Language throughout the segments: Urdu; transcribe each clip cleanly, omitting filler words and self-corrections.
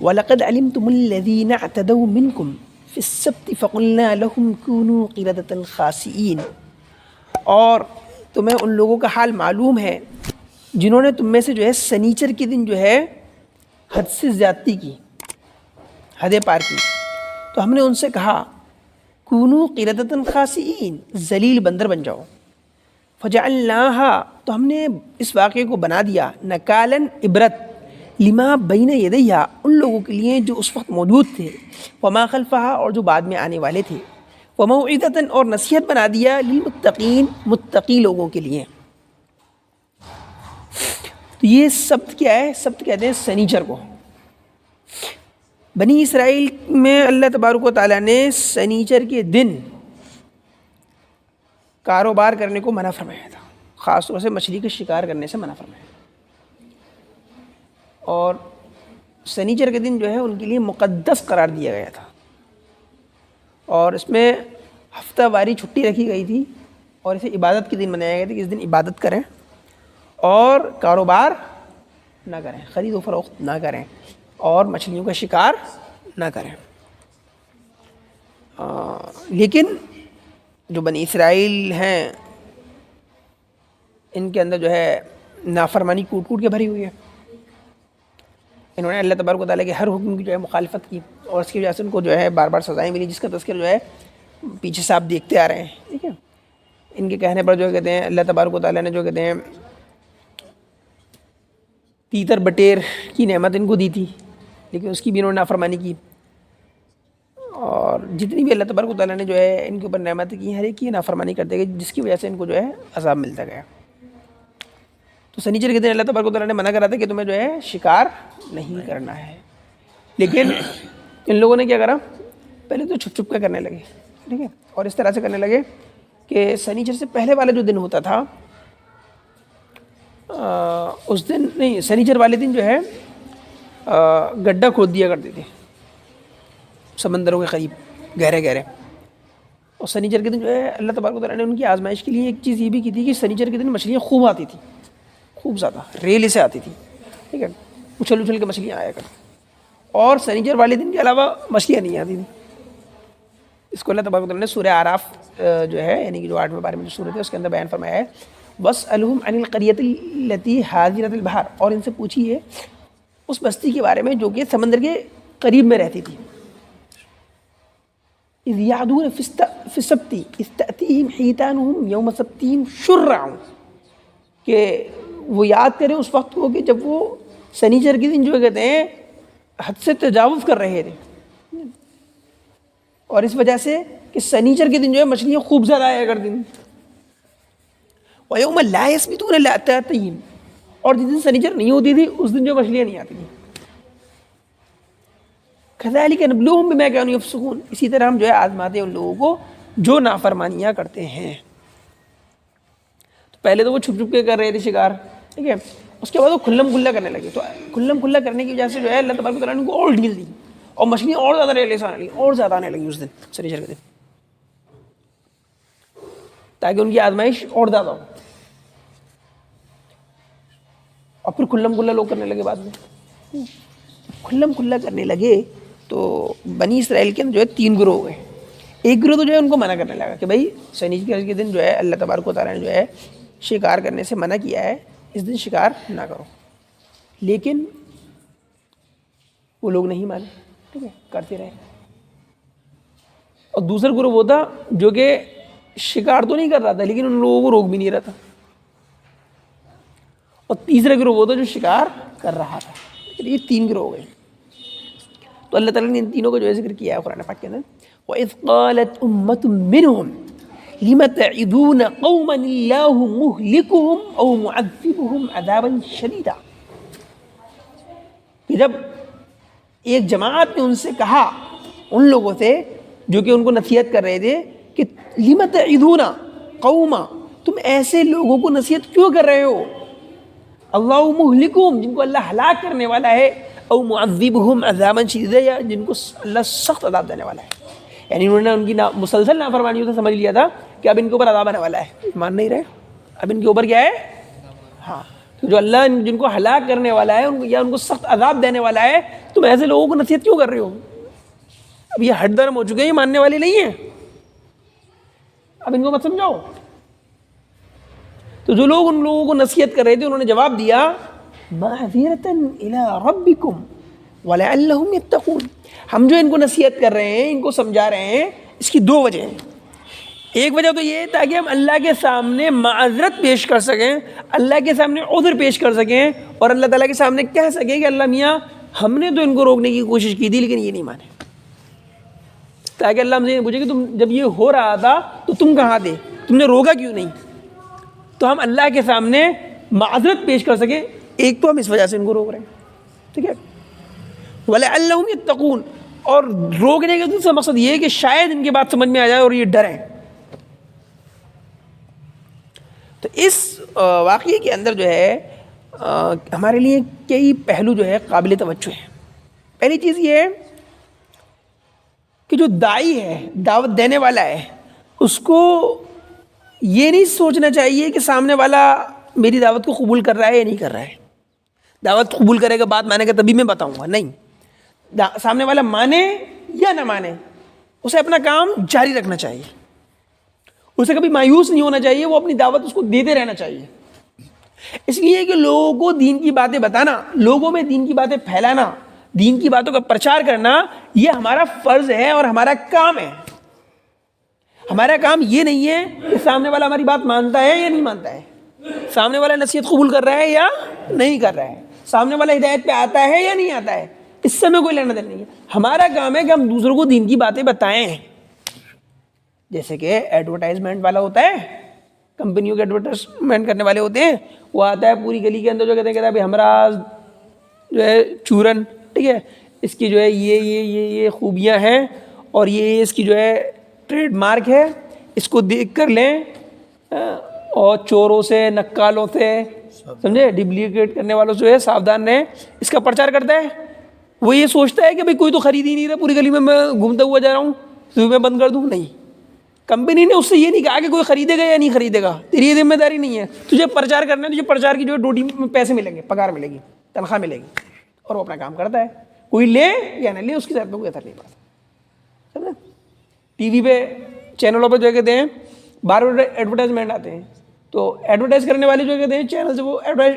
وَلَقَدْ عَلِمْتُمُ الَّذِينَ اعْتَدَوْا مِنْكُمْ فِي السَّبْتِ فَقُلْنَا لَهُمْ كُونُوا قِرَدَةً خَاسِئِينَ، اور تمہیں ان لوگوں کا حال معلوم ہے جنہوں نے تم میں سے جو ہے سنیچر کے دن جو ہے حد سے زیادتی کی، حدیں پار کی، تو ہم نے ان سے کہا کونوا قردۃ خاسئین، ذلیل بندر بن جاؤ۔ فجعلناها، تو ہم نے اس واقعے کو بنا دیا نکالاً عبرت، لما بین یدیہا، ان لوگوں کے لیے جو اس وقت موجود تھے، وما خلفہا، اور جو بعد میں آنے والے تھے، وموعظۃ، اور نصیحت بنا دیا للمتقین، متقی لوگوں کے لیے۔ تو یہ سبت کیا ہے؟ سبت کہتے ہیں سنیچر کو۔ بنی اسرائیل میں اللہ تبارک و تعالیٰ نے سنیچر کے دن کاروبار کرنے کو منع فرمایا تھا، خاص طور سے مچھلی کے شکار کرنے سے منع فرمایا، اور سنیچر کے دن جو ہے ان کے لیے مقدس قرار دیا گیا تھا، اور اس میں ہفتہ واری چھٹی رکھی گئی تھی، اور اسے عبادت کے دن منایا گیا تھا کہ اس دن عبادت کریں اور کاروبار نہ کریں، خرید و فروخت نہ کریں، اور مچھلیوں کا شکار نہ کریں۔ لیکن جو بنی اسرائیل ہیں ان کے اندر جو ہے نافرمانی کوٹ کوٹ کے بھری ہوئی ہے، انہوں نے اللہ تبارک و تعالیٰ کے ہر حکم کی جو ہے مخالفت کی، اور اس کی وجہ سے ان کو جو ہے بار بار سزائیں ملی، جس کا تذکر جو ہے پیچھے سے آپ دیکھتے آ رہے ہیں، ٹھیک ہے۔ ان کے کہنے پر جو کہتے ہیں اللہ تبارک و تعالیٰ نے جو کہتے ہیں تیتر بٹیر کی نعمت ان کو دی تھی، لیکن اس کی بھی انہوں نے نافرمانی کی، اور جتنی بھی اللہ تبارک و تعالیٰ نے جو ہے ان کے اوپر نعمتیں کی، ہر ایک کی نافرمانی کرتے گئے، جس کی وجہ سے ان کو جو ہے عذاب ملتا گیا۔ تو سنیچر کے دن اللہ تبارک و تعالیٰ نے منع کرا تھا کہ تمہیں جو ہے شکار نہیں کرنا ہے، لیکن ان لوگوں نے کیا کرا، پہلے تو چھپ چھپ کے کرنے لگے، ٹھیک ہے، اور اس طرح سے کرنے لگے کہ سنیچر سے پہلے والا جو دن ہوتا تھا اس دن نہیں، سنیچر والے دن جو ہے گڈھا کھود دیا کرتے تھے سمندروں کے قریب گہرے گہرے، اور سنیچر کے دن جو ہے اللہ تبارک و تعالیٰ نے ان کی آزمائش کے لیے ایک چیز یہ بھی کی تھی کہ سنیچر کے دن مچھلیاں خوب آتی تھیں، خوب زیادہ ریل سے آتی تھی، ٹھیک ہے، اچھل اچھل کے مچھلیاں آیا کرتی، اور سنیچر والے دن کے علاوہ مچھلیاں نہیں آتی تھیں۔ اس کو اللہ تبارک و تعالیٰ نے سورہ اعراف جو ہے یعنی کہ جو 8ویں بارے میں جو سورت ہے اس کے اندر بیان فرمایا ہے وَاسْأَلْهُمْ عَنِ الْقَرْيَةِ الَّتِي حَاضِرَةِ الْبَحْرِ، اور ان سے پوچھیے اس بستی کے بارے میں جو کہ سمندر کے قریب میں رہتی تھی، اِذْ يَعْدُونَ فِي السَّبْتِ اِذْ تَأْتِيهِمْ حِيتَانُهُمْ يَوْمَ سَبْتِهِمْ شُرَّعًا، کہ وہ یاد کریں اس وقت کو کہ جب وہ سنیچر کے دن جو کہتے ہیں حد سے تجاوز کر رہے تھے، اور اس وجہ سے کہ سنیچر کے دن جو ہے مچھلیاں خوب زیادہ آیا کرتی تھیں، وَيَوْمَ لَا يَسْبِتُونَ لَا تَأْتِيهِمْ، اور جس دن سنیچر نہیں ہوتی تھی اس دن جو مچھلیاں نہیں آتی تھیں، كَذَلِكَ نَبْلُوهُمْ بِمَا كَانُوا يَفْسُقُونَ، اسی طرح ہم جو ہے آزماتے ہیں ان لوگوں کو جو نافرمانیاں کرتے ہیں۔ تو پہلے تو وہ چھپ چھپ کے کر رہے تھے شکار، ٹھیک ہے، اس کے بعد وہ کھلم کھلا کرنے لگے، تو کھلم کھلا کرنے کی وجہ سے جو ہے اللہ تبارک و تعالیٰ نے ان کو اور ڈھیل دی، اور مچھلیاں اور زیادہ ریلے سے آنے لگی، اور زیادہ آنے لگی اس دن سنیچر کے دن، تاکہ ان کی آزمائش اور زیادہ ہو، اور پھر کھلم کھلا لوگ کرنے لگے بعد میں، کھلم کھلا کرنے لگے تو بنی اسرائیل کے جو ہے 3 گروہ ہوئے، ایک گروہ تو جو ہے ان کو منع کرنے لگا کہ بھائی سنیچر کے دن جو ہے اللہ تبارک و تعالیٰ نے جو ہے شکار کرنے سے منع کیا ہے، اس دن شکار نہ کرو، لیکن وہ لوگ نہیں مانے، ٹھیک ہے، کرتے رہے۔ اور دوسرا گروہ وہ تھا جو کہ شکار تو نہیں کر رہا تھا لیکن ان لوگوں کو روک بھی نہیں رہا تھا، اور تیسرا گروہ وہ تھا جو شکار کر رہا تھا، یہ 3 گروہ ہو گئے۔ تو اللہ تعالیٰ نے ان تینوں کا جو ہے ذکر کیا ہے قرآن پاک کے اندر، وَإِذْ قَالَتْ أُمَّةٌ مِّنْهُمْ لِمَ تَعِظُونَ قَوْمًا اللَّهُ مُهْلِكُهُمْ أَوْ مُعَذِّبُهُمْ عَذَابًا شَدِيدًا، کہ جب ایک جماعت نے ان سے کہا، ان لوگوں سے جو کہ ان کو نصیحت کر رہے تھے کہ لِمَ تَعِظُونَ قَوْمًا، تم ایسے لوگوں کو نصیحت کیوں کر رہے ہو، اللہ مہلکہم، جن کو اللہ ہلاک کرنے والا ہے، او معذبہم عذابا شدیدا، یا جن کو اللہ سخت عذاب دینے والا ہے، یعنی انہوں نے ان کی مسلسل نافرمانیوں سے سمجھ لیا تھا کہ اب ان کے اوپر عذاب آنے والا ہے، مان نہیں رہے، اب ان کے اوپر کیا ہے، ہاں، تو جو اللہ جن کو ہلاک کرنے والا ہے یا ان کو سخت عذاب دینے والا ہے، تم ایسے لوگوں کو نصیحت کیوں کر رہے ہو؟ اب یہ ہٹ درم ہو چکے ہیں، یہ ماننے والے نہیں ہیں، اب ان کو مت سمجھاؤ۔ تو جو لوگ ان لوگوں کو نصیحت کر رہے تھے انہوں نے جواب دیا معذرۃ الی ربکم ولعلہم یتقون، ہم جو ان کو نصیحت کر رہے ہیں، ان کو سمجھا رہے ہیں، اس کی دو وجہ ہیں۔ ایک وجہ تو یہ ہے تاکہ ہم اللہ کے سامنے معذرت پیش کر سکیں، اللہ کے سامنے عذر پیش کر سکیں، اور اللہ تعالیٰ کے سامنے کہہ سکیں کہ اللہ میاں ہم نے تو ان کو روکنے کی کوشش کی تھی لیکن یہ نہیں مانے، تاکہ اللہ ہم سے پوچھے کہ تم جب یہ ہو رہا تھا تو تم کہاں تھے، تم نے روکا کیوں نہیں؟ تو ہم اللہ کے سامنے معذرت پیش کر سکیں، ایک تو ہم اس وجہ سے ان کو روک رہے ہیں، ٹھیک ہے۔ وَلَعَلَّهُمْ يَتَّقُونَ، اور روکنے کا دوسرا مقصد یہ ہے کہ شاید ان کی بات سمجھ میں آ جائے اور یہ ڈریں۔ تو اس واقعے کے اندر جو ہے ہمارے لیے کئی پہلو جو ہے قابل توجہ ہیں۔ پہلی چیز یہ ہے کہ جو داعی ہے، دعوت دینے والا ہے، اس کو یہ نہیں سوچنا چاہیے کہ سامنے والا میری دعوت کو قبول کر رہا ہے یا نہیں کر رہا ہے، دعوت قبول کرے گا، بات مانے گا تبھی میں بتاؤں گا، نہیں، سامنے والا مانے یا نہ مانے اسے اپنا کام جاری رکھنا چاہیے، اسے کبھی مایوس نہیں ہونا چاہیے، وہ اپنی دعوت اس کو دیتے رہنا چاہیے۔ اس لیے کہ لوگوں کو دین کی باتیں بتانا، لوگوں میں دین کی باتیں پھیلانا، دین کی باتوں کا پرچار کرنا، یہ ہمارا فرض ہے اور ہمارا کام ہے۔ ہمارا کام یہ نہیں ہے کہ سامنے والا ہماری بات مانتا ہے یا نہیں مانتا ہے، سامنے والا نصیحت قبول کر رہا ہے یا نہیں کر رہا ہے، سامنے والا ہدایت پہ آتا ہے یا نہیں آتا ہے، اس سے ہمیں کوئی لینا دینا نہیں ہے۔ ہمارا کام ہے کہ ہم دوسروں کو دین کی باتیں بتائیں، جیسے کہ ایڈورٹائزمنٹ والا ہوتا ہے، کمپنیوں کے ایڈورٹائزمنٹ کرنے والے ہوتے ہیں، وہ آتا ہے پوری گلی کے اندر جو کہتے ہیں ہمارا جو ہے چورن، ٹھیک ہے، اس کی جو ہے یہ خوبیاں ہیں اور یہ اس کی جو ہے ٹریڈ مارک ہے، اس کو دیکھ کر لیں، اور چوروں سے، نکالوں سے، سمجھے، ڈپلیکیٹ کرنے والوں سے ساودھان رہیں۔ اس کا پرچار کرتا ہے، وہ یہ سوچتا ہے کہ بھئی کوئی تو خرید ہی نہیں رہا، پوری گلی میں گھومتا ہوا جا رہا ہوں، تو میں بند کر دوں؟ نہیں، کمپنی نے اس سے یہ نہیں کہا کہ کوئی خریدے گا یا نہیں خریدے گا، تیری یہ ذمہ داری نہیں ہے، تجھے پرچار کرنا ہے، تجھے پرچار کی جو ڈیوٹی میں پیسے ملیں گے، پگار ملے گی، تنخواہ ملے گی، اور وہ اپنا کام کرتا ہے، کوئی لے یا نہ لے اس کی ذات پہ کوئی اثر نہیں پڑتا، سمجھے۔ ٹی وی پہ چینلوں پہ جو کہتے ہیں بار بار ایڈورٹائزمنٹ آتے ہیں، تو ایڈورٹائز کرنے والے جو کہتے ہیں چینل سے وہ ایڈورٹائز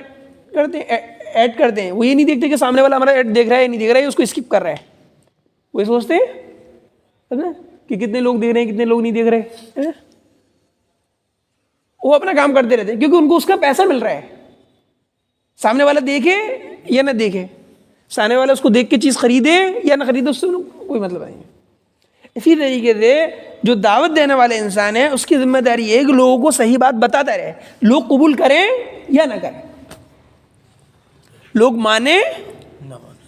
کرتے ہیں، ایڈ کرتے ہیں، وہ یہ نہیں دیکھتے کہ سامنے والا ہمارا ایڈ دیکھ رہا ہے یا نہیں دیکھ رہا ہے، اس کو اسکپ کر رہا ہے، وہ سوچتے ہیں کہ کتنے لوگ دیکھ رہے ہیں کتنے لوگ نہیں دیکھ رہے، وہ اپنا کام کرتے رہتے ہیں کیونکہ ان کو اس کا پیسہ مل رہا ہے، سامنے والا دیکھے یا نہ دیکھے، سامنے والا اس کو دیکھ کے چیز خریدے یا نہ خریدے، اس سے کوئی مطلب نہیں ہے۔ اسی طریقے سے جو دعوت دینے والے انسان ہے اس کی ذمہ داری ہے کہ لوگوں کو صحیح بات بتاتا رہے، لوگ قبول کریں یا نہ کریں، لوگ مانیں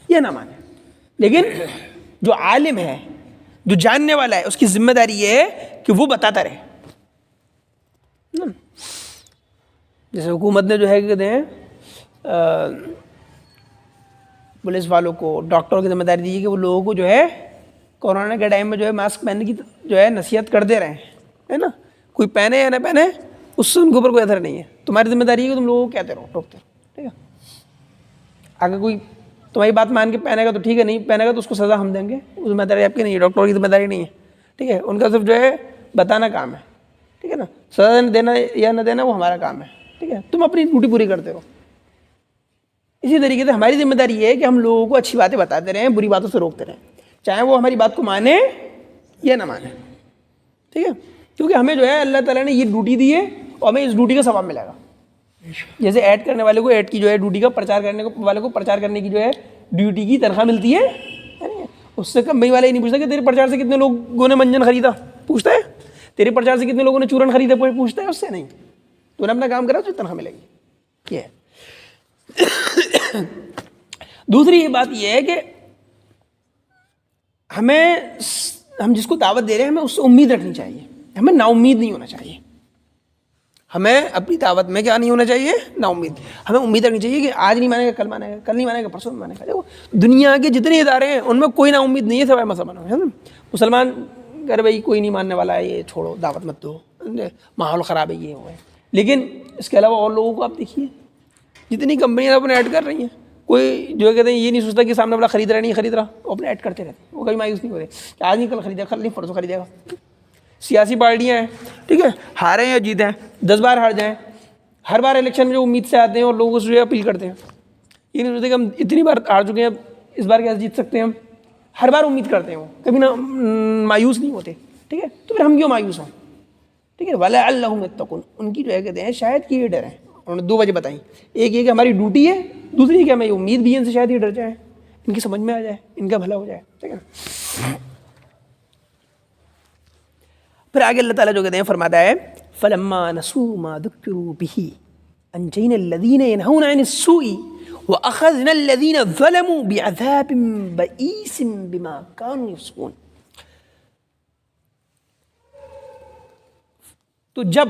یا نہ مانیں، لیکن جو عالم ہے، جو جاننے والا ہے، اس کی ذمہ داری یہ ہے کہ وہ بتاتا رہے۔ جیسے حکومت نے جو ہے کہتے ہیں پولیس والوں کو، ڈاکٹروں کی ذمہ داری دی ہے کہ وہ لوگوں کو جو ہے کورونا کے ٹائم میں جو ہے ماسک پہننے کی جو ہے نصیحت کرتے رہیں، ہے نا، کوئی پہنے یا نہ پہنے اس سے ان کے اوپر کوئی اثر نہیں ہے، تمہاری ذمہ داری ہے کہ تم لوگوں کو کہتے رہو، ٹوکتے رہو، ٹھیک ہے۔ اگر کوئی تمہاری بات مان کے پہنے گا تو ٹھیک ہے، نہیں پہنے گا تو اس کو سزا ہم دیں گے، وہ ذمہ داری آپ کی نہیں ہے، ڈاکٹروں کی ذمہ داری نہیں ہے، ٹھیک ہے، ان کا صرف جو ہے بتانا کام ہے، ٹھیک ہے نا، سزا دینا یا نہ دینا وہ ہمارا کام ہے، ٹھیک ہے، تم اپنی ڈیوٹی پوری کرتے رہو۔ اسی طریقے سے ہماری ذمہ داری یہ ہے کہ ہم لوگوں کو اچھی باتیں بتاتے رہیں، بری باتوں سے روکتے رہیں، چاہے وہ ہماری بات کو مانے یا نہ مانے، ٹھیک ہے، کیونکہ ہمیں جو ہے اللہ تعالیٰ نے یہ ڈیوٹی دی ہے اور ہمیں اس ڈیوٹی کا ثواب ملے گا۔ جیسے ایڈ کرنے والے کو ایڈ کی جو ہے ڈیوٹی کا، پرچار کرنے والے کو پرچار کرنے کی جو ہے ڈیوٹی کی تنخواہ ملتی ہے، اس سے کمپنی والا یہ نہیں پوچھتا کہ تیرے پرچار سے کتنے لوگوں نے منجن خریدا، پوچھتا ہے تیرے پرچار سے کتنے لوگوں نے چورن خریدا، پوچھتا ہے اس سے نہیں، تو نے اپنا کام کرا تو تنخواہ ملے گی۔ یہ ہے۔ دوسری بات یہ ہے کہ ہم جس کو دعوت دے رہے ہیں ہمیں اس سے امید رکھنی چاہیے، ہمیں نا امید نہیں ہونا چاہیے، ہمیں اپنی دعوت میں کیا نہیں ہونا چاہیے، نا امید، ہمیں امید رکھنی چاہیے کہ آج نہیں مانے گا کل مانے گا، کل نہیں مانے گا پرسوں نہیں مانے گا۔ دیکھو دنیا کے جتنے ادارے ہیں ان میں کوئی نا امید نہیں ہے سوائے مسلمانوں میں، مسلمان کر بھائی کوئی نہیں ماننے والا ہے، یہ چھوڑو، دعوت مت دو، ماحول خراب ہے، یہ وہ ہے، لیکن اس کے علاوہ اور لوگوں کو آپ دیکھیے جتنی کمپنیاں اپنے ایڈ کر رہی ہیں، کوئی جو کہتے ہیں یہ نہیں سوچتا کہ سامنے والا خرید رہا نہیں خرید رہا، وہ اپنے ایڈ کرتے رہتے ہیں، وہ کبھی مایوس نہیں ہوتے کہ آج نہیں کل خریدے گا، کل نہیں پرسوں خریدے گا۔ سیاسی پارٹیاں ہیں، ٹھیک ہے، ہاریں یا جیتیں، 10 بار ہار جائیں، ہر بار الیکشن میں جو امید سے آتے ہیں اور لوگوں سے جو ہے اپیل کرتے ہیں، یہ نہیں سوچتے کہ ہم اتنی بار ہار چکے ہیں، اس بار کیسے جیت سکتے ہیں ہم، ہر بار امید کرتے ہیں، وہ کبھی نہ مایوس نہیں ہوتے، ٹھیک ہے۔ تو پھر ہم کیوں مایوس ہوں، ٹھیک ہے۔ وَلَعَلَّهُمْ يَتَّقُونَ، ان کی جو ہے کہتے ہیں شاید کہ یہ ڈر ہے، انہوں نے 2 وجہ بتائیں، ایک یہ کہ ہماری ڈیوٹی ہے، دوسری یہ کہ ہمیں امید بھی ہے ان سے شاید یہ ڈر جائیں، ان کی سمجھ میں آ جائے، ان کا بھلا ہو جائے، ٹھیک ہے۔ پھر آگے اللہ تعالیٰ جو کہتے ہیں فرماتا ہے فَلَمَّا نَسُوا مَا ذُكِّرُوا بِهِ أَنْجَيْنَا الَّذِينَ يَنْهَوْنَ عَنِ السُّوءِ وَأَخَذْنَا الَّذِينَ ظَلَمُوا بِعَذَابٍ بَئِيسٍ بِمَا كَانُوا يَفْسُقُونَ۔ تو جب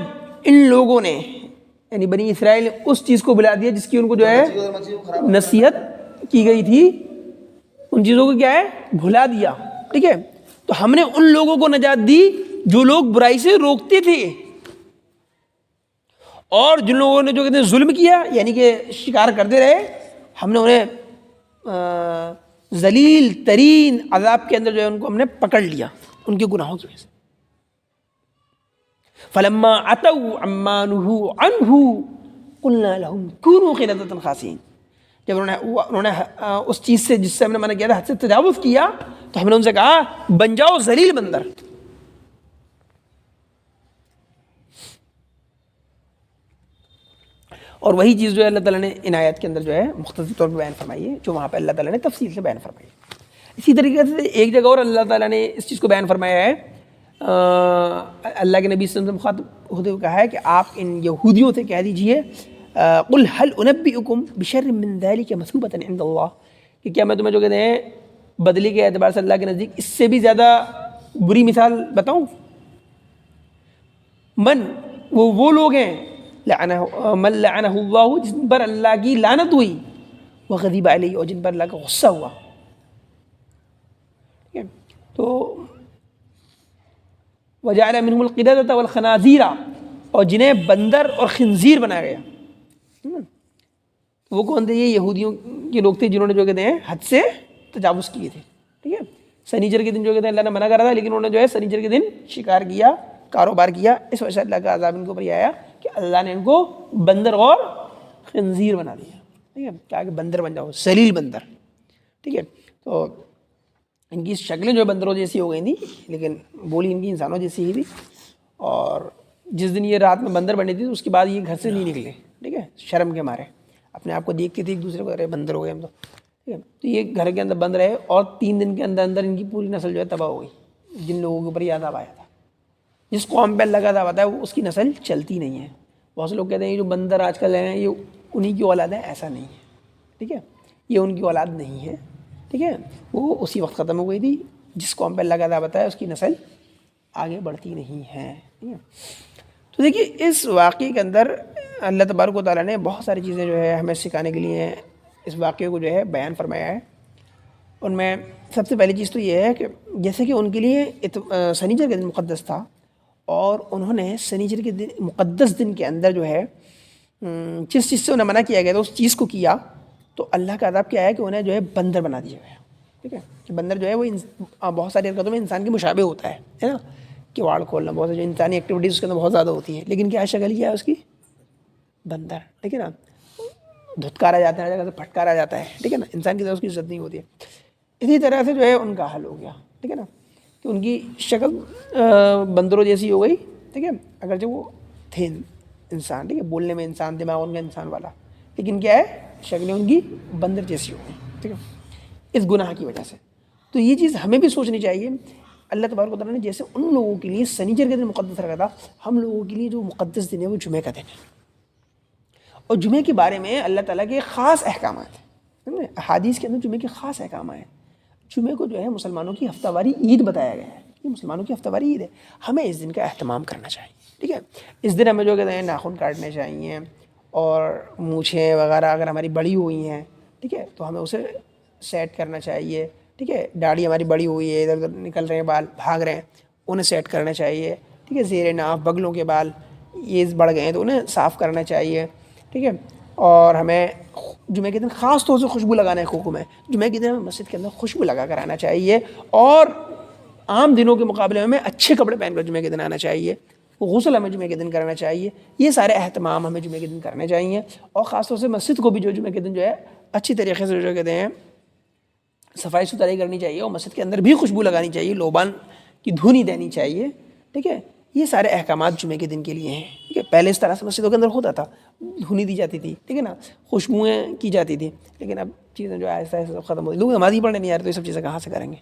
ان لوگوں نے یعنی بنی اسرائیل نے اس چیز کو بلا دیا جس کی ان کو جو ہے نصیحت کی گئی تھی، ان چیزوں کو کیا ہے بھلا دیا، ٹھیک ہے، تو ہم نے ان لوگوں کو نجات دی جو لوگ برائی سے روکتے تھے، اور جن لوگوں نے جو کہتے ہیں ظلم کیا یعنی کہ شکار کرتے رہے، ہم نے انہیں ذلیل ترین عذاب کے اندر جو ہے ان کو ہم نے پکڑ لیا ان کے گناہوں کی وجہ سے۔ فَلَمَّا عَتَوْا عَمَّا نُهُوا عَنْهُ قُلْنَا لَهُمْ كُونُوا قِرَدَةً خَاسِئِينَ۔ جب انہوں نے اس چیز سے جس سے ہم نے منع کیا تھا حد سے تجاوز کیا تو ہم نے ان سے کہا بن جاؤ ذلیل بندر۔ اور وہی چیز جو ہے اللہ تعالیٰ نے ان آیات کے اندر جو ہے مختصر طور پہ بیان فرمائی ہے، جو وہاں پہ اللہ تعالیٰ نے تفصیل سے بیان فرمائی ہے۔ اسی طریقے سے ایک جگہ اور اللہ تعالیٰ نے اس چیز کو بیان فرمایا ہے، اللہ کے نبی صلی اللہ علیہ وسلم مخاطب ہوتے ہوئے کہا ہے کہ آپ ان یہودیوں سے کہہ دیجئے قُلْ هَلْ أُنَبِّئُكُمْ بِشَرٍّ مِّن ذَلِكَ مَثُوبَةً عِندَ اللَّهِ، کہ کیا میں تمہیں جو کہتے ہیں بدلے کے اعتبار سے اللہ کے نزدیک اس سے بھی زیادہ بری مثال بتاؤں؟ من وہ لوگ ہیں من لعنہ اللہ جن پر اللہ کی لعنت ہوئی، وغضب علیہ اور جن پر اللہ کا غصہ ہوا، ٹھیک ہے، تو وجعل منهم القردة والخنازیر، اور جنہیں بندر اور خنزیر بنایا گیا۔ وہ کون تھے؟ یہ یہودیوں کے لوگ تھے جنہوں نے جو کہتے ہیں حد سے تجاوز کیے تھے، ٹھیک ہے۔ سنیچر کے دن جو کہتے ہیں اللہ نے منع کرا تھا، لیکن انہوں نے جو ہے سنیچر کے دن شکار کیا، کاروبار کیا، اس وجہ سے اللہ کا عذاب ان کے اوپر یہ آیا کہ اللہ نے ان کو بندر اور خنزیر بنا دیا، ٹھیک ہے، کہا کہ بندر بن جاؤ، ذلیل بندر، ٹھیک ہے۔ تو ان کی شکلیں جو بندروں جیسی ہو گئی تھیں، لیکن بولی ان کی انسانوں جیسی ہی تھی، اور جس دن یہ رات میں بندر بنی تھی تو اس کے بعد یہ گھر سے نہیں نکلے، ٹھیک ہے، شرم کے مارے، اپنے آپ کو دیکھتے تھے ایک دوسرے کو، ارے بندر ہو گئے ہم تو، ٹھیک ہے۔ تو یہ گھر کے اندر بند رہے اور 3 دن کے اندر اندر ان کی پوری نسل جو ہے تباہ ہو گئی، جن لوگوں کے اوپر یہ عذاب آیا تھا۔ جس قوم پہ اللہ کا عذاب آتا ہے وہ اس کی نسل چلتی نہیں ہے۔ بہت سے لوگ کہتے ہیں یہ جو بندر آج کل ہیں یہ انہی کی اولاد ہے، ایسا نہیں ہے، ٹھیک ہے، یہ ان کی اولاد نہیں ہے، ٹھیک ہے، وہ اسی وقت ختم ہو گئی تھی۔ جس قوم پہ اللہ کا عذاب آتا ہے اس کی نسل آگے بڑھتی نہیں ہے، ٹھیک ہے۔ تو دیکھیے اس واقعے کے اندر اللہ تبارک و تعالیٰ نے بہت ساری چیزیں جو ہے ہمیں سکھانے کے لیے اس واقعے کو جو ہے بیان فرمایا ہے۔ ان میں سب سے پہلی چیز تو یہ ہے کہ جیسے کہ ان کے لیے سنیچر کا دن مقدس تھا، اور انہوں نے سنیچر کے دن مقدس دن کے اندر جو ہے جس چیز سے انہیں منع کیا گیا تھا اس چیز کو کیا، تو اللہ کا عذاب کیا ہے کہ انہیں جو ہے بندر بنا دیا گیا، ٹھیک ہے، کہ بندر جو ہے وہ بہت ساری حرکتوں میں انسان کے مشابہ ہوتا ہے نا، کواڑ کھولنا، بہت جو انسانی ایکٹیویٹیز اس کے اندر بہت زیادہ ہوتی ہیں، لیکن کیا شکل کیا ہے اس کی؟ بندر، ٹھیک ہے نا، دھتکارا جاتا ہے، جگہ سے پھٹکارا جاتا ہے، ٹھیک ہے نا، انسان کی طرح اس کی عزت نہیں ہوتی ہے۔ اسی طرح سے جو ہے ان کا حل ہو گیا، ٹھیک ہے نا، کہ ان کی شکل بندروں جیسی ہو گئی، ٹھیک ہے، اگرچہ وہ تھے انسان، ٹھیک ہے، بولنے میں انسان، دماغ ان کا انسان والا، لیکن کیا ہے شکلیں ان کی بندر جیسی ہو گئی، ٹھیک ہے، اس گناہ کی وجہ سے۔ تو یہ چیز ہمیں بھی سوچنی چاہیے۔ اللہ تبارک و تعالیٰ نے جیسے ان لوگوں کے لیے سنیچر کے دن مقدس رکھا تھا، ہم لوگوں کے لیے جو مقدس دن ہے وہ جمعہ کا دن ہے، اور جمعے کے بارے میں اللہ تعالیٰ کے خاص احکامات ہیں، احادیث کے اندر جمعے کے خاص احکامات ہیں۔ جمعے کو جو ہے مسلمانوں کی ہفتہ واری عید بتایا گیا ہے، یہ مسلمانوں کی ہفتہ واری عید ہے، ہمیں اس دن کا اہتمام کرنا چاہیے، ٹھیک ہے۔ اس دن ہمیں جو کہتے ہیں ناخن کاٹنے چاہیے، اور مونچھیں وغیرہ اگر ہماری بڑی ہوئی ہیں، ٹھیک ہے، تو ہمیں اسے سیٹ کرنا چاہیے، ٹھیک ہے، داڑھی ہماری بڑی ہوئی ہے، ادھر ادھر نکل رہے ہیں بال، بھاگ رہے ہیں، انہیں سیٹ کرنا چاہیے، ٹھیک ہے، زیر ناف بغلوں کے بال یہ بڑھ گئے ہیں تو انہیں صاف کرنا چاہیے، ٹھیک ہے، اور ہمیں جمعے کے دن خاص طور سے خوشبو لگانے کا حکم ہے. جمعے کے دن ہمیں مسجد کے اندر خوشبو لگا کر آنا چاہیے اور عام دنوں کے مقابلے میں ہمیں اچھے کپڑے پہن کر جمعے کے دن آنا چاہیے. غسل ہمیں جمعے کے دن کرنا چاہیے. یہ سارے اہتمام ہمیں جمعے کے دن کرنے چاہیے. اور خاص طور سے مسجد کو بھی جو جمعے کے دن جو ہے اچھی طریقے سے جو کہتے ہیں صفائی ستھرائی کرنی چاہیے اور مسجد کے اندر بھی خوشبو لگانی چاہیے, لوبان کی دھونی دینی چاہیے. ٹھیک ہے, یہ سارے احکامات جمعے کے دن کے لیے ہیں. ٹھیک ہے, پہلے اس طرح سے مسجدوں کے اندر ہوتا تھا, دھونی دی جاتی تھی, ٹھیک ہے نا, خوشبوئیں کی جاتی تھی. لیکن اب چیزیں جو آہستہ آہستہ سب ختم ہوتی, لوگ نماز ہی پڑھنے نہیں آ رہے تو یہ سب چیزیں کہاں سے کریں گے,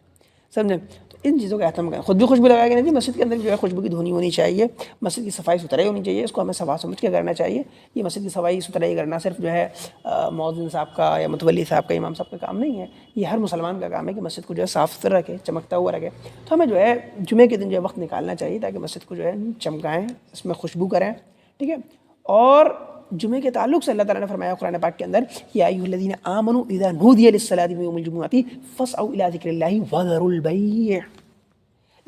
سمجھیں. تو ان چیزوں کا اہتمام کریں. خود بھی خوشبو لگا کے نہیں, مسجد کے اندر جو ہے خوشبو کی دھونی ہونی چاہیے, مسجد کی صفائی ستھرائی ہونی چاہیے. اس کو ہمیں صفا سمجھ کے کرنا چاہیے. یہ مسجد کی صفائی ستھرائی کرنا صرف جو ہے مؤذن صاحب کا یا متولی صاحب کا, امام صاحب کا کام نہیں ہے. یہ ہر مسلمان کا کام ہے کہ مسجد کو جو ہے صاف ستھرا رکھے, چمکتا ہوا رکھے. تو ہمیں جو ہے جمعے کے دن جو ہے وقت نکالنا چاہیے تاکہ مسجد کو جو ہے چمکائیں, اس میں خوشبو کریں. ٹھیک ہے, اور جمعے کے تعلق سے اللہ تعالیٰ نے فرمایا قرآن پاک کے اندر, یا ایھا الذین آمنوا اذا نودی للصلاۃ من یوم الجمعۃ فاسعوا الی ذکر اللہ وذروا البیع.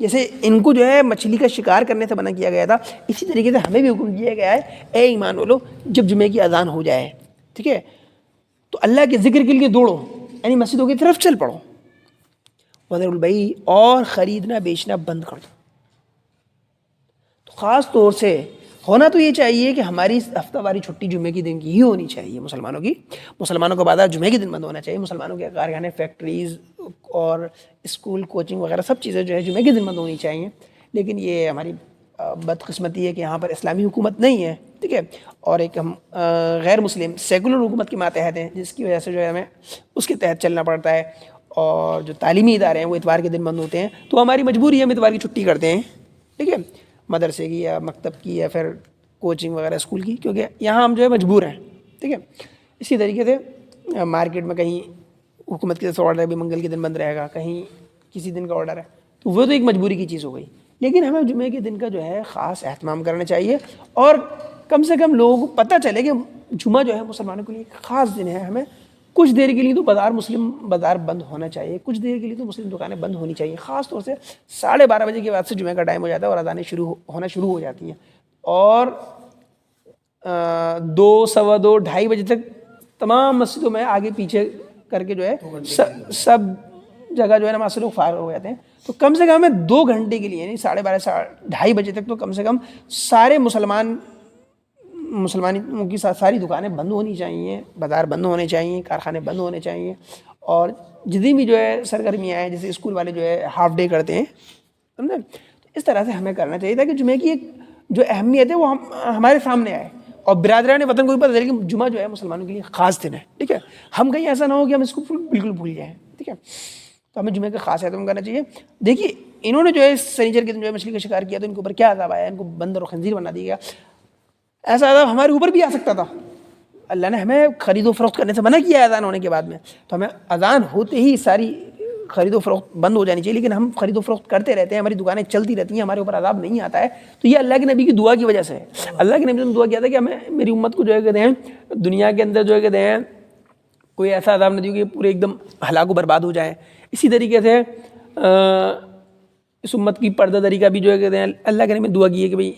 جیسے ان کو جو ہے مچھلی کا شکار کرنے سے منع کیا گیا تھا, اسی طریقے سے ہمیں بھی حکم دیا گیا ہے, اے ایمان والو جب جمعے کی اذان ہو جائے, ٹھیک ہے, تو اللہ کے ذکر کے لیے دوڑو, یعنی مسجدوں کی طرف چل پڑو. وذروا البیع, اور خریدنا بیچنا بند کر دو. تو خاص طور سے ہونا تو یہ چاہیے کہ ہماری ہفتہ واری چھٹی جمعے کی دن کی ہی ہونی چاہیے مسلمانوں کی. مسلمانوں کا بازار جمعے کے دن بند ہونا چاہیے. مسلمانوں کے کارخانے, فیکٹریز اور اسکول, کوچنگ وغیرہ سب چیزیں جو ہے جمعے کے دن بند ہونی چاہیے. لیکن یہ ہماری بدقسمتی ہے کہ یہاں پر اسلامی حکومت نہیں ہے, ٹھیک ہے, اور ایک ہم غیر مسلم سیکولر حکومت کے ماتحت ہیں, جس کی وجہ سے جو ہے ہمیں اس کے تحت چلنا پڑتا ہے. اور جو تعلیمی ادارے ہیں وہ اتوار کے دن بند ہوتے ہیں, تو ہماری مجبوری ہے ہم اتوار کی چھٹی کرتے ہیں. ٹھیک ہے, مدرسے کی یا مکتب کی یا پھر کوچنگ وغیرہ اسکول کی, کیونکہ یہاں ہم جو ہے مجبور ہیں. ٹھیک ہے, اسی طریقے سے مارکیٹ میں کہیں حکومت کی طرف سے آرڈر ہے بھی منگل کے دن بند رہے گا, کہیں کسی دن کا آرڈر ہے, تو وہ تو ایک مجبوری کی چیز ہو گئی. لیکن ہمیں جمعے کے دن کا جو ہے خاص اہتمام کرنا چاہیے, اور کم سے کم لوگوں کو پتہ چلے کہ جمعہ جو ہے مسلمانوں کے لیے ایک خاص دن ہے. ہمیں کچھ دیر کے لیے تو مسلم بازار بند ہونا چاہیے, کچھ دیر کے لیے تو مسلم دکانیں بند ہونی چاہیے. خاص طور سے 12:30 بجے کے بعد سے جمعہ کا ٹائم ہو جاتا ہے اور اذانیں ہونا شروع ہو جاتی ہیں, اور 2, 2:15, 2:30 بجے تک تمام مسجدوں میں آگے پیچھے کر کے جو ہے سب جگہ جو ہے نماز سے لوگ فارغ ہو جاتے ہیں. تو کم سے کم ہمیں 2 گھنٹے کے لیے, یعنی 12:30 2:30 بجے تک تو کم سے کم سارے مسلمانوں کی ساری دکانیں بند ہونی چاہیے, بازار بند ہونے چاہیے, کارخانے بند ہونے چاہیے. اور جتنی بھی جو ہے سرگرمیاں ہیں, جیسے اسکول والے جو ہے ہاف ڈے کرتے ہیں, سمجھے, تو اس طرح سے ہمیں کرنا چاہیے تاکہ جمعے کی ایک جو اہمیت ہے وہ ہمارے سامنے آئے, اور برادران وطن کو بھی پتہ چلے کہ جمعہ جو ہے مسلمانوں کے لیے خاص دن ہے. ٹھیک ہے, ہم کہیں ایسا نہ ہو کہ ہم اس کو بالکل بھول جائیں. ٹھیک ہے, تو ہمیں جمعے کا خاص اہتمام کرنا چاہیے. دیکھیے انہوں نے جو ہے سنیچر کے دن جو ہے مچھلی کا شکار کیا تو ان کے اوپر کیا عذاب آیا, ان کو بندر و خنزیر بنا دیا گیا. ایسا عذاب ہمارے اوپر بھی آ سکتا تھا. اللہ نے ہمیں خرید و فروخت کرنے سے منع کیا ہے اذان ہونے کے بعد میں, تو ہمیں اذان ہوتے ہی ساری خرید و فروخت بند ہو جانی چاہیے. لیکن ہم خرید و فروخت کرتے رہتے ہیں, ہماری دکانیں چلتی رہتی ہیں, ہمارے اوپر عذاب نہیں آتا ہے. تو یہ اللہ کے نبی کی دعا کی وجہ سے ہے. اللہ کے نبی نے دعا کیا تھا کہ ہمیں, میری امت کو جو ہے کہتے ہیں دنیا کے اندر جو ہے کہتے ہیں کوئی ایسا عذاب نہ دیو کہ پورے ایک دم ہلاک و برباد ہو جائیں. اسی طریقے سے اس امت کی پردہ دری کا بھی جو ہے کہتے ہیں اللہ کے نبی نے دعا کی ہے کہ بھئی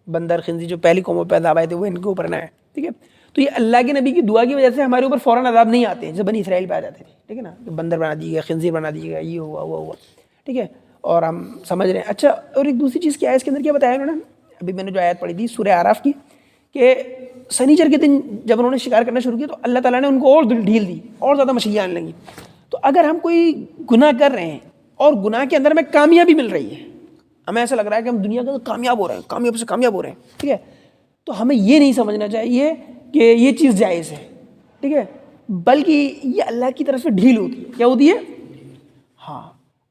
بندر خنزیر جو پہلی قوموں پہ عذاب آئے تھے وہ ان کے اوپر نہ ہے. ٹھیک ہے, تو یہ اللہ کے نبی کی دعا کی وجہ سے ہمارے اوپر فوراً عذاب نہیں آتے ہیں, جیسے بنی اسرائیل پہ آ جاتے تھے. ٹھیک ہے نا, بندر بنا دیے گا, خنزیر بنا دیے گا, یہ ہوا وہ ہوا. ٹھیک ہے, اور ہم سمجھ رہے ہیں. اچھا, اور ایک دوسری چیز کیا ہے اس کے اندر, کیا بتایا انہوں نے, ابھی میں نے جو آیت پڑھی تھی سورہ اعراف کی, کہ سنیچر کے دن جب انہوں نے شکار کرنا شروع کیا تو اللہ تعالیٰ نے ان کو اور ڈھیل دی, اور زیادہ مچھلیاں آنے لگیں. تو اگر ہم کوئی گناہ کر رہے ہیں اور گناہ کے اندر ہمیں کامیابی مل رہی ہے, ہمیں ایسا لگ رہا ہے کہ ہم دنیا کے اندر کامیاب ہو رہے ہیں, کامیاب سے کامیاب ہو رہے ہیں, ٹھیک ہے, تو ہمیں یہ نہیں سمجھنا چاہیے کہ یہ چیز جائز ہے. ٹھیک ہے, بلکہ یہ اللہ کی طرف سے ڈھیل ہوتی ہے. کیا ہوتی ہے؟ ہاں,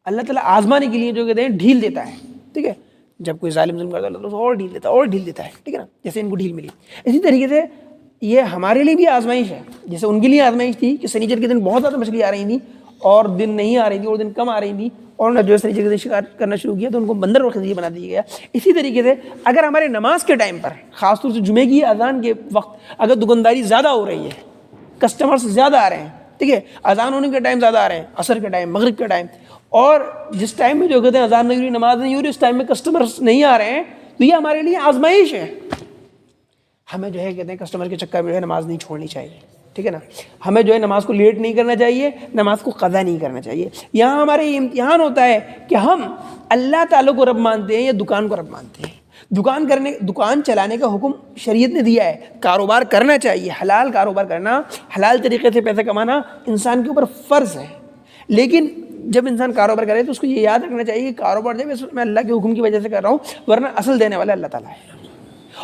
اللہ تعالیٰ آزمانے کے لیے جو کہتے ہیں ڈھیل دیتا ہے. ٹھیک ہے, جب کوئی ظالم ظلم کرتا ہے اللہ اور ڈھیل دیتا ہے, اور ڈھیل دیتا ہے. ٹھیک ہے نا, جیسے ان کو ڈھیل ملی. اسی طریقے سے یہ ہمارے لیے بھی آزمائش ہے. جیسے ان کے لیے آزمائش تھی کہ سنیچر کے دن بہت زیادہ مچھلی آ رہی تھیں اور دن نہیں آ رہی تھی, اور دن کم آ رہی تھی, اور انہوں نے جو سنیچر کے دن شکار کرنا شروع کیا تو ان کو بندر اور خنزیر بنا دیا گیا. اسی طریقے سے اگر ہمارے نماز کے ٹائم پر, خاص طور سے جمعے کی اذان کے وقت, اگر دکانداری زیادہ ہو رہی ہے, کسٹمرز زیادہ آ رہے ہیں, ٹھیک ہے, اذان ہونے کے ٹائم زیادہ آ رہے ہیں, عصر کے ٹائم, مغرب کے ٹائم, اور جس ٹائم میں جو کہتے ہیں اذان نہیں ہو رہی, نماز نہیں ہو رہی, اس ٹائم میں کسٹمرز نہیں آ رہے ہیں, تو یہ ہمارے لیے آزمائش ہے. ہمیں جو ہے کہتے ہیں کسٹمر کے چکر میں جو ہے نماز نہیں چھوڑنی چاہیے، ٹھیک ہے نا. ہمیں جو ہے نماز کو لیٹ نہیں کرنا چاہیے، نماز کو قضا نہیں کرنا چاہیے. یہاں ہمارے یہ امتحان ہوتا ہے کہ ہم اللہ تعالیٰ کو رب مانتے ہیں یا دکان کو رب مانتے ہیں. دکان چلانے کا حکم شریعت نے دیا ہے، کاروبار کرنا چاہیے، حلال کاروبار کرنا، حلال طریقے سے پیسہ کمانا انسان کے اوپر فرض ہے. لیکن جب انسان کاروبار کرے تو اس کو یہ یاد رکھنا چاہیے کہ کاروبار جب میں اللہ کے حکم کی وجہ سے کر رہا ہوں، ورنہ اصل دینے والا اللہ تعالیٰ ہے.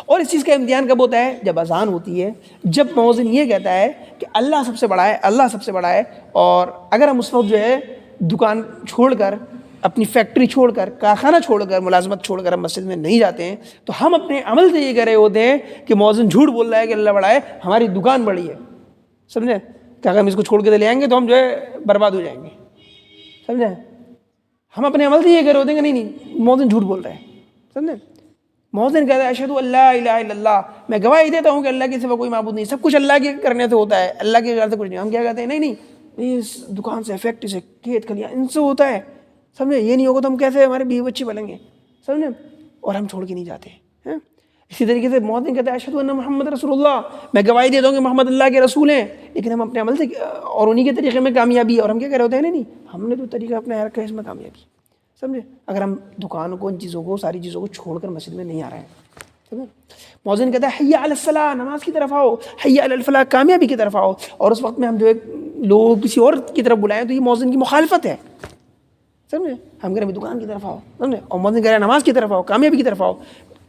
اور اس چیز کا امتحان کب ہوتا ہے؟ جب اذان ہوتی ہے، جب مؤذن یہ کہتا ہے کہ اللہ سب سے بڑا ہے، اللہ سب سے بڑا ہے. اور اگر ہم اس وقت جو ہے دکان چھوڑ کر، اپنی فیکٹری چھوڑ کر، کارخانہ چھوڑ کر، ملازمت چھوڑ کر ہم مسجد میں نہیں جاتے ہیں تو ہم اپنے عمل سے یہ کہہ رہے ہوتے ہیں کہ مؤذن جھوٹ بول رہا ہے کہ اللہ بڑا ہے، ہماری دکان بڑی ہے. سمجھے کہ اگر ہم اس کو چھوڑ کے لے آئیں گے تو ہم جو ہے برباد ہو جائیں گے. سمجھے ہم اپنے عمل سے یہ کہہ رہے ہوتے ہیں کہ نہیں مؤذن جھوٹ بول رہا ہے. سمجھے مؤذن کہتا ہے اشہد ان لا الہ الا اللہ، میں گواہی دیتا ہوں کہ اللہ کے سوا کوئی معبود نہیں، سب کچھ اللہ کے کرنے سے ہوتا ہے، اللہ کے غیر سے کچھ نہیں. ہم کیا کہتے ہیں نہیں اس دکان سے، فیکٹری سے، کھیت کھلیاں ان سے ہوتا ہے. سمجھے یہ نہیں ہوگا تو ہم کیسے ہمارے بیوی بچے پلیں گے. سمجھے اور ہم چھوڑ کے نہیں جاتے ہیں. اسی طریقے سے مؤذن کہتا ہے اشہد ان محمد رسول اللہ، میں گواہی دیتا ہوں کہ محمد اللہ کے رسول ہیں. لیکن ہم اپنے عمل سے اور انہی کے طریقے میں کامیابی ہے، اور ہم کیا کہہ رہے ہوتے ہیں نہیں ہم نے تو طریقہ اپنا رکھا ہے اس میں کامیابی. سمجھے اگر ہم دکانوں کو، ان چیزوں کو، ساری چیزوں کو چھوڑ کر مسجد میں نہیں آ رہے ہیں. سمجھے مؤذن کہتا ہے حی علی الصلاۃ، نماز کی طرف آؤ، حی علی الفلاح، کامیابی کی طرف آؤ. اور اس وقت میں ہم جو ہے لوگ کسی اور کی طرف بلائیں تو یہ مؤذن کی مخالفت ہے. سمجھے ہم کہہ رہے ہیں دکان کی طرف آؤ، سمجھے، اور مؤذن کہہ رہے ہیں نماز کی طرف آؤ، کامیابی کی طرف آؤ.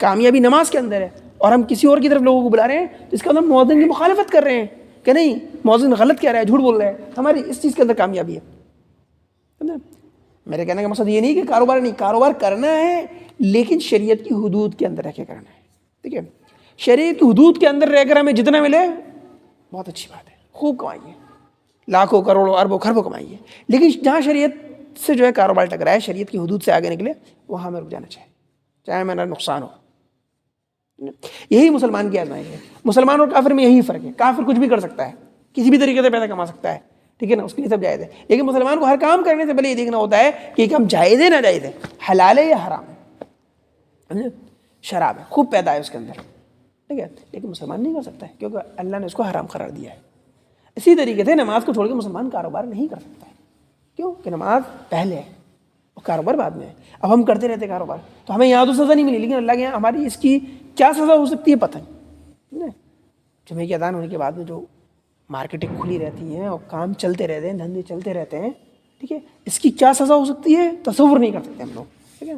کامیابی نماز کے اندر ہے اور ہم کسی اور کی طرف لوگوں کو بلا رہے ہیں تو اس کا مطلب مؤذن کی مخالفت کر رہے ہیں کہ نہیں مؤذن غلط کہہ رہا ہے، جھوٹ بول رہا ہے، ہماری اس چیز کے اندر کامیابی ہے. سمجھے میرے کہنے کا مقصد یہ نہیں کہ کاروبار نہیں، کاروبار کرنا ہے لیکن شریعت کی حدود کے اندر رہ کے کرنا ہے. ٹھیک ہے شریعت کی حدود کے اندر رہ کر ہمیں جتنا ملے بہت اچھی بات ہے، خوب کمائیے، لاکھوں کروڑوں اربوں خربوں کمائیے. لیکن جہاں شریعت سے جو ہے کاروبار ٹکرائے، شریعت کی حدود سے آگے نکلے، وہاں ہمیں رک جانا چاہیے چاہے میرا نقصان ہو. یہی مسلمان کی آزمائش ہے. مسلمان اور کافر میں یہی فرق ہے. کافر کچھ بھی کر سکتا ہے، کسی بھی طریقے سے پیسہ کما سکتا ہے، ٹھیک ہے نا، اس کے لیے سب جائز ہے. لیکن مسلمان کو ہر کام کرنے سے پہلے یہ دیکھنا ہوتا ہے کہ یہ کام جائز ہے نہ جائز ہے، حلال ہے یا حرام ہے. شراب ہے خوب پیدا ہے اس کے اندر، ٹھیک ہے، لیکن مسلمان نہیں کر سکتا ہے کیونکہ اللہ نے اس کو حرام قرار دیا ہے. اسی طریقے سے نماز کو چھوڑ کے مسلمان کاروبار نہیں کر سکتا ہے. کیوں کہ نماز پہلے ہے اور کاروبار بعد میں ہے. اب ہم کرتے رہتے کاروبار تو ہمیں یہاں تو سزا نہیں ملی، لیکن اللہ کے یہاں ہماری اس کی کیا سزا ہو سکتی ہے پتہ نہیں. جمعے کی اذان ہونے کے بعد میں جو مارکیٹیں کھلی رہتی ہیں اور کام چلتے رہتے ہیں، دھندے چلتے رہتے ہیں، ٹھیک ہے، اس کی کیا سزا ہو سکتی ہے تصور نہیں کر سکتے ہم لوگ. ٹھیک ہے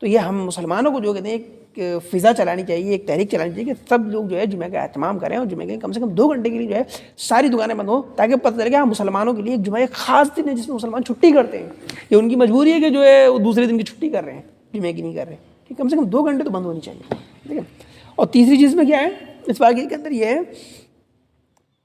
تو یہ ہم مسلمانوں کو جو کہتے ہیں ایک فضا چلانی چاہیے، ایک تحریک چلانی چاہیے کہ سب لوگ جو ہے جمعہ کا اہتمام کریں اور جمعہ کے کم سے کم 2 گھنٹے کے لیے جو ہے ساری دکانیں بند ہوں، تاکہ پتہ چلے کہ ہاں مسلمانوں کے لیے ایک جمعہ ایک خاص دن ہے جس میں مسلمان چھٹی کرتے ہیں. یہ ان کی مجبوری ہے کہ جو ہے وہ دوسرے دن کی چھٹی کر رہے ہیں، جمعہ کی نہیں کر رہے. ٹھیک کم سے کم 2 گھنٹے تو بند ہونی چاہیے. ٹھیک ہے اور تیسری چیز میں کیا ہے اس واقعے کے اندر، یہ ہے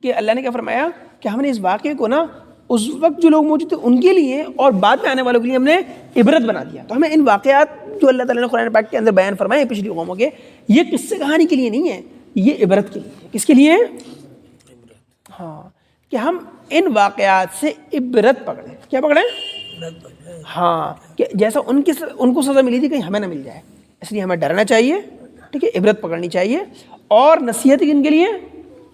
کہ اللہ نے کیا فرمایا کہ ہم نے اس واقعے کو نا اس وقت جو لوگ موجود تھے ان کے لیے اور بعد میں آنے والوں کے لیے ہم نے عبرت بنا دیا. تو ہمیں ان واقعات جو اللہ تعالیٰ نے قرآن پاک کے اندر بیان فرمائے پچھلی قوموں کے، یہ قصے کہانی کے لیے نہیں ہے، یہ عبرت کے لیے ہے. کس کے لیے؟ ہاں کہ ہم ان واقعات سے عبرت پکڑیں. کیا پکڑیں؟ ہاں کہ جیسا ان کو سزا ملی تھی کہیں ہمیں نہ مل جائے، اس لیے ہمیں ڈرنا چاہیے. ٹھیک ہے عبرت پکڑنی چاہیے. اور نصیحت کن کے لیے؟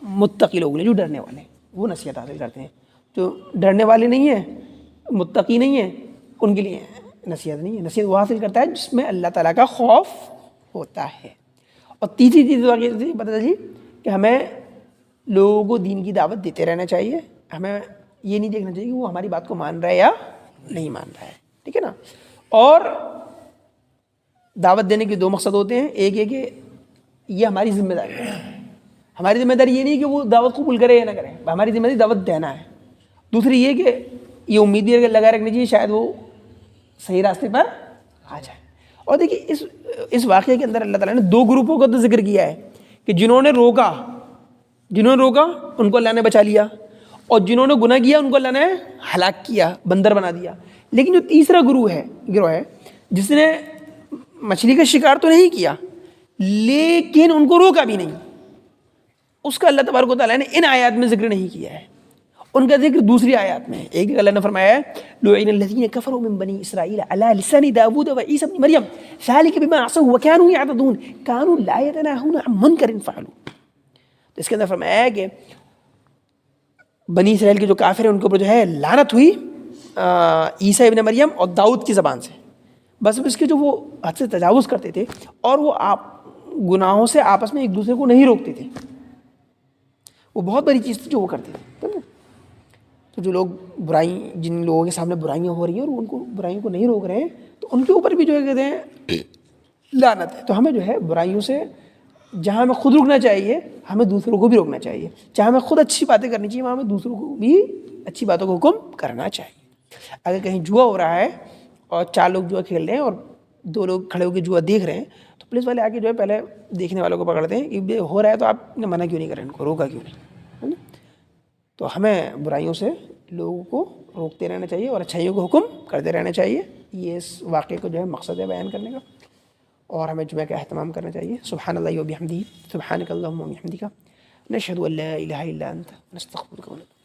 متقی لوگ ہیں جو ڈرنے والے ہیں، وہ نصیحت حاصل کرتے ہیں. جو ڈرنے والے نہیں ہیں، متقی نہیں ہیں، ان کے لیے نصیحت نہیں ہے. نصیحت وہ حاصل کرتا ہے جس میں اللہ تعالیٰ کا خوف ہوتا ہے. اور تیسری چیز پتہ چلی کہ ہمیں لوگوں کو دین کی دعوت دیتے رہنا چاہیے. ہمیں یہ نہیں دیکھنا چاہیے کہ وہ ہماری بات کو مان رہا ہے یا نہیں مان رہا ہے. ٹھیک ہے نا. اور دعوت دینے کے 2 مقصد ہوتے ہیں. ایک ہے کہ یہ ہماری ذمہ داری ہے. ہماری ذمہ داری یہ نہیں کہ وہ دعوت قبول کرے یا نہ کرے، ہماری ذمہ داری دعوت دینا ہے. دوسری یہ کہ یہ امید لگا رکھنی چاہیے شاید وہ صحیح راستے پر آ جائے. اور دیکھیے اس واقعے کے اندر اللہ تعالیٰ نے 2 گروپوں کا تو ذکر کیا ہے کہ جنہوں نے روکا ان کو اللہ نے بچا لیا، اور جنہوں نے گناہ کیا ان کو اللہ نے ہلاک کیا، بندر بنا دیا. لیکن جو تیسرا گروہ ہے جس نے مچھلی کا شکار تو نہیں کیا لیکن ان کو روکا بھی نہیں، اس کا اللہ تبارک و تعالیٰ نے ان آیات میں ذکر نہیں کیا ہے. ان کا ذکر دوسری آیات میں ہے. ایک جگہ اللہ نے فرمایا ہے لعن الذین کفروا من بنی اسرائیل علی لسان داود و عیسی ابن مریم ذلک بما عصوا وکانوا یعتدون کانوا لا یتناہون عن منکر فعلوہ. اس کے اندر فرمایا ہے کہ بنی اسرائیل کے جو کافر ہیں ان کے اوپر جو ہے لعنت ہوئی عیسیٰ ابن مریم اور داؤد کی زبان سے، بس اس کے جو وہ حد سے تجاوز کرتے تھے اور وہ گناہوں سے آپس میں ایک دوسرے کو نہیں روکتے تھے، وہ بہت بڑی چیز تھی جو وہ کرتے تھے. تو جو لوگ جن لوگوں کے سامنے برائیاں ہو رہی ہیں اور ان کو برائیوں کو نہیں روک رہے ہیں تو ان کے اوپر بھی جو ہے کہتے ہیں لعنت ہے. تو ہمیں جو ہے برائیوں سے جہاں ہمیں خود رکنا چاہیے ہمیں دوسروں کو بھی روکنا چاہیے، جہاں ہمیں خود اچھی باتیں کرنی چاہیے وہاں ہمیں دوسروں کو بھی اچھی باتوں کو حکم کرنا چاہیے. اگر کہیں جوا ہو رہا ہے اور 4 لوگ جوا کھیل رہے ہیں اور 2 لوگ کھڑے ہو کے جوا دیکھ رہے ہیں تو پولیس والے آ کے جو ہے پہلے دیکھنے والوں کو پکڑتے ہیں کہ ہو رہا ہے تو آپ نے منع کیوں نہیں کرا، ان کو روکا کیوں نہیں، ہے نا. تو ہمیں برائیوں سے لوگوں کو روکتے رہنا چاہیے اور اچھائیوں کو حکم کرتے رہنا چاہیے. یہ اس واقعے کو جو ہے مقصد ہے بیان کرنے کا، اور ہمیں جمعہ کا اہتمام کرنا چاہیے. سبحان اللہ و بحمدہ، سبحانک اللہم و بحمدک، نشہد ان لا الہ الا انت، نستغفرک و نتوب